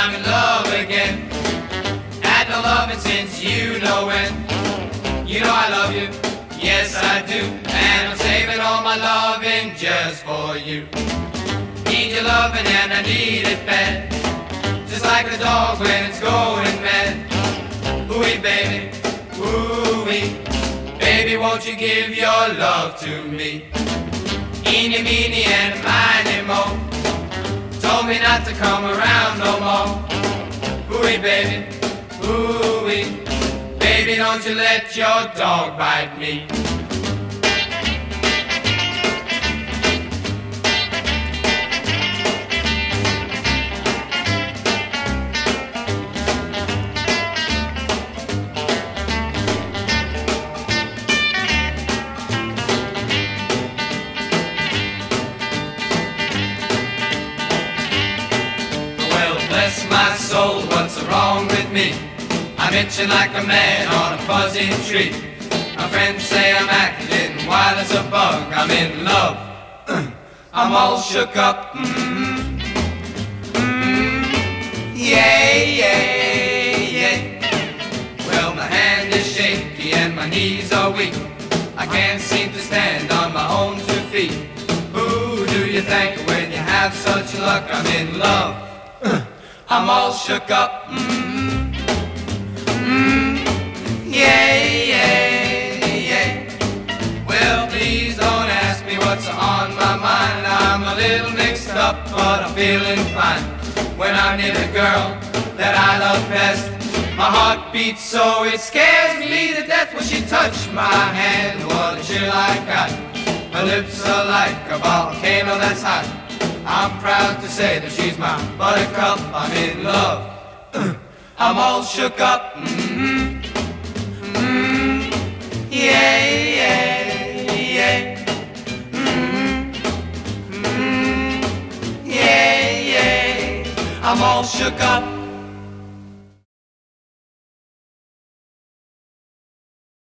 I'm in love again. Had no loving since you know when. You know I love you, yes I do. And I'm saving all my loving just for you. Need your loving and I need it bad. Just like a dog when it's going mad. Ooh-wee baby, ooh-wee. Baby won't you give your love to me. Eeny, meeny and miny mo. Told me not to come around no more. Ooh-wee baby, ooh-wee. Baby don't you let your dog bite me. Bless my soul, what's wrong with me? I'm itching like a man on a fuzzy tree. My friends say I'm acting wild as a bug. I'm in love, I'm all shook up. Yeah, yeah, yeah. Well, my hand is shaky and my knees are weak. I can't seem to stand on my own 2 feet. Who do you thank when you have such luck? I'm in love, I'm all shook up. Yeah, yeah, yeah. Well, please don't ask me what's on my mind. I'm a little mixed up, but I'm feeling fine. When I'm near the girl that I love best, my heart beats so it scares me to death. When she touched my hand, what a chill I got. Her lips are like a volcano that's hot. I'm proud to say that she's my buttercup. I'm in love, I'm all shook up. Yeah, yeah, yeah. Yeah, yeah. I'm all shook up.